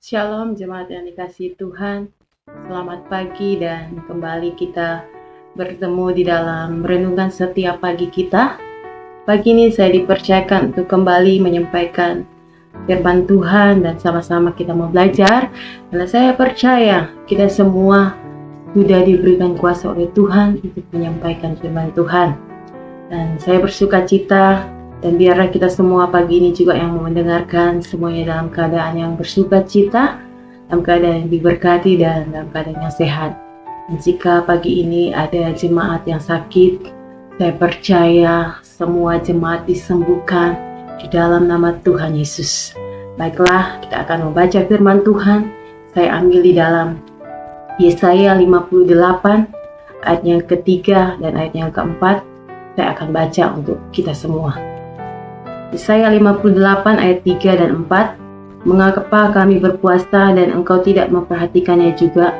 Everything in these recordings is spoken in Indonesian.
Shalom jemaat yang dikasihi Tuhan. Selamat pagi dan kembali kita bertemu di dalam renungan setiap pagi kita. Pagi ini saya dipercayakan untuk kembali menyampaikan firman Tuhan dan sama-sama kita mau belajar. Karena saya percaya kita semua sudah diberikan kuasa oleh Tuhan untuk menyampaikan firman Tuhan. Dan saya bersuka cita dan biarlah kita semua pagi ini juga yang mendengarkan semuanya dalam keadaan yang bersuka cita, dalam keadaan yang diberkati dan dalam keadaan yang sehat. Dan jika pagi ini ada jemaat yang sakit, saya percaya semua jemaat disembuhkan di dalam nama Tuhan Yesus. Baiklah, kita akan membaca firman Tuhan. Saya ambil di dalam Yesaya 58 ayat yang ketiga dan ayat yang keempat. Saya akan baca untuk kita semua. Yesaya 58 ayat 3 dan 4. Mengapa kami berpuasa dan engkau tidak memperhatikannya juga?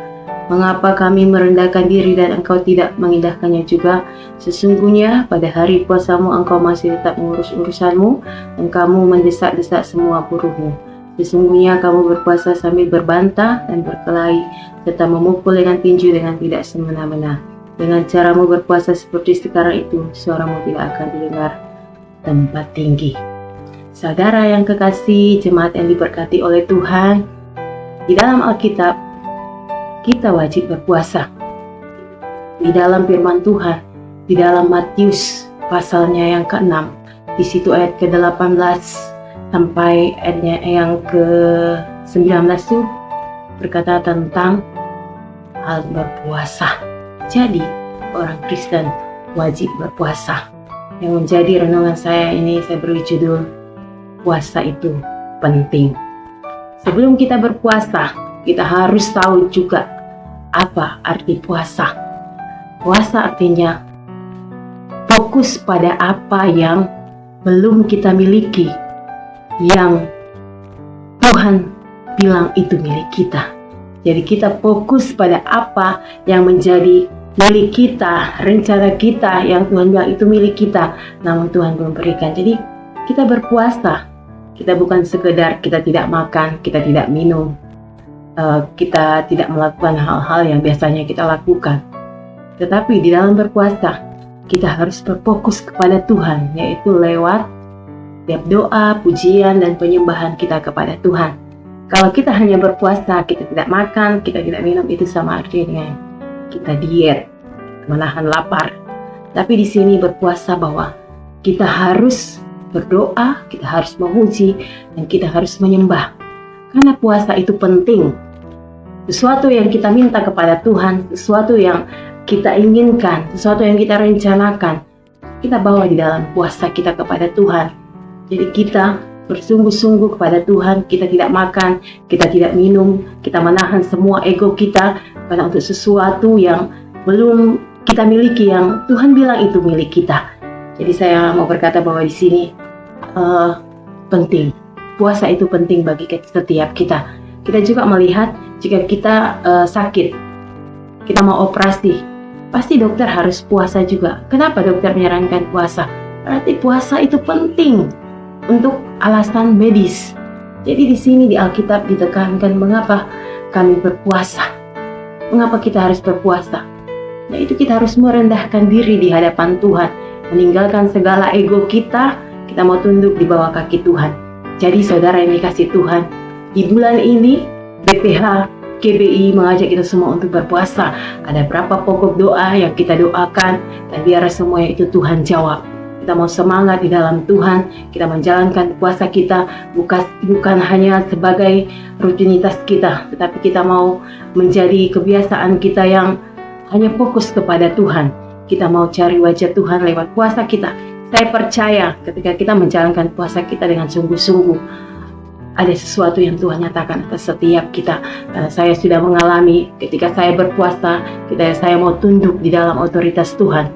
Mengapa kami merendahkan diri dan engkau tidak mengindahkannya juga? Sesungguhnya pada hari puasamu engkau masih tetap mengurus urusanmu dan kamu mendesak-desak semua buruhmu. Sesungguhnya kamu berpuasa sambil berbantah dan berkelahi serta memukul dengan tinju dengan tidak semena-mena. Dengan caramu berpuasa seperti sekarang itu, suaramu tidak akan didengar tempat tinggi. Saudara yang kekasih, jemaat yang diberkati oleh Tuhan, di dalam Alkitab kita wajib berpuasa. Di dalam firman Tuhan, di dalam Matius pasalnya yang ke-6, di situ ayat ke-18 sampai ayatnya yang ke-19 itu berkata tentang hal berpuasa. Jadi, orang Kristen wajib berpuasa. Yang menjadi renungan saya ini saya beri judul puasa itu penting. Sebelum kita berpuasa, kita harus tahu juga apa arti puasa. Puasa artinya fokus pada apa yang belum kita miliki, yang Tuhan bilang itu milik kita. Jadi kita fokus pada apa yang menjadi milik kita, rencana kita yang Tuhan bilang itu milik kita, namun Tuhan belum berikan. Jadi kita berpuasa, kita bukan sekedar kita tidak makan, kita tidak minum, kita tidak melakukan hal-hal yang biasanya kita lakukan. Tetapi di dalam berpuasa, kita harus berfokus kepada Tuhan, yaitu lewat setiap doa, pujian, dan penyembahan kita kepada Tuhan. Kalau kita hanya berpuasa, kita tidak makan, kita tidak minum, itu sama artinya dengan kita diet, menahan lapar. Tapi di sini berpuasa bahwa kita harus berdoa, kita harus memuji, dan kita harus menyembah. Karena puasa itu penting. Sesuatu yang kita minta kepada Tuhan, sesuatu yang kita inginkan, sesuatu yang kita rencanakan, kita bawa di dalam puasa kita kepada Tuhan. Jadi kita bersungguh-sungguh kepada Tuhan, kita tidak makan, kita tidak minum, kita menahan semua ego kita karena untuk sesuatu yang belum kita miliki, yang Tuhan bilang itu milik kita. Jadi saya mau berkata bahwa di sini penting, puasa itu penting bagi setiap kita. Kita juga melihat jika kita sakit, kita mau operasi, pasti dokter harus puasa juga. Kenapa dokter menyarankan puasa? Berarti puasa itu penting untuk alasan medis. Jadi di sini di Alkitab ditekankan mengapa kami berpuasa. Mengapa kita harus berpuasa? Yaitu kita harus merendahkan diri di hadapan Tuhan, meninggalkan segala ego kita mau tunduk di bawah kaki Tuhan. Jadi saudara yang dikasih Tuhan, di bulan ini BPH KBI mengajak kita semua untuk berpuasa. Ada berapa pokok doa yang kita doakan dan biar semuanya itu Tuhan jawab. Kita mau semangat di dalam Tuhan, kita menjalankan puasa kita bukan hanya sebagai rutinitas kita, tetapi kita mau menjadi kebiasaan kita yang hanya fokus kepada Tuhan. Kita mau cari wajah Tuhan lewat puasa kita. Saya percaya ketika kita menjalankan puasa kita dengan sungguh-sungguh, ada sesuatu yang Tuhan nyatakan atas setiap kita. Karena saya sudah mengalami ketika saya berpuasa, saya mau tunduk di dalam otoritas Tuhan.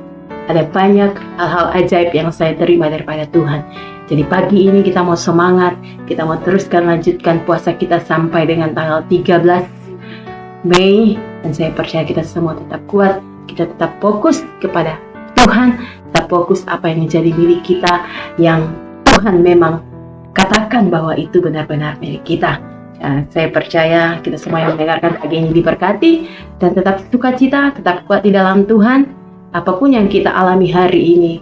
Ada banyak hal-hal ajaib yang saya terima daripada Tuhan. Jadi pagi ini kita mau semangat, kita mau teruskan lanjutkan puasa kita sampai dengan tanggal 13 Mei. Dan saya percaya kita semua tetap kuat, kita tetap fokus kepada Tuhan, tetap fokus apa yang menjadi milik kita, yang Tuhan memang katakan bahwa itu benar-benar milik kita. Saya percaya kita semua yang mendengarkan pagi ini diberkati dan tetap sukacita, tetap kuat di dalam Tuhan. Apapun yang kita alami hari ini,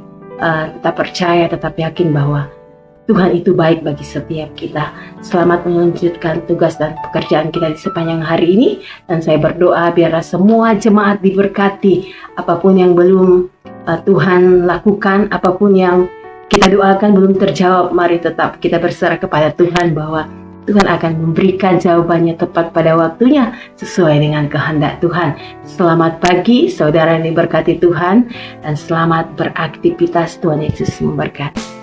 tetap percaya, tetap yakin bahwa Tuhan itu baik bagi setiap kita. Selamat melanjutkan tugas dan pekerjaan kita di sepanjang hari ini. Dan saya berdoa biarlah semua jemaat diberkati. Apapun yang belum Tuhan lakukan, apapun yang kita doakan belum terjawab, mari tetap kita berserah kepada Tuhan bahwa Tuhan akan memberikan jawabannya tepat pada waktunya sesuai dengan kehendak Tuhan. Selamat pagi saudara yang diberkati Tuhan dan selamat beraktivitas. Tuhan Yesus memberkati.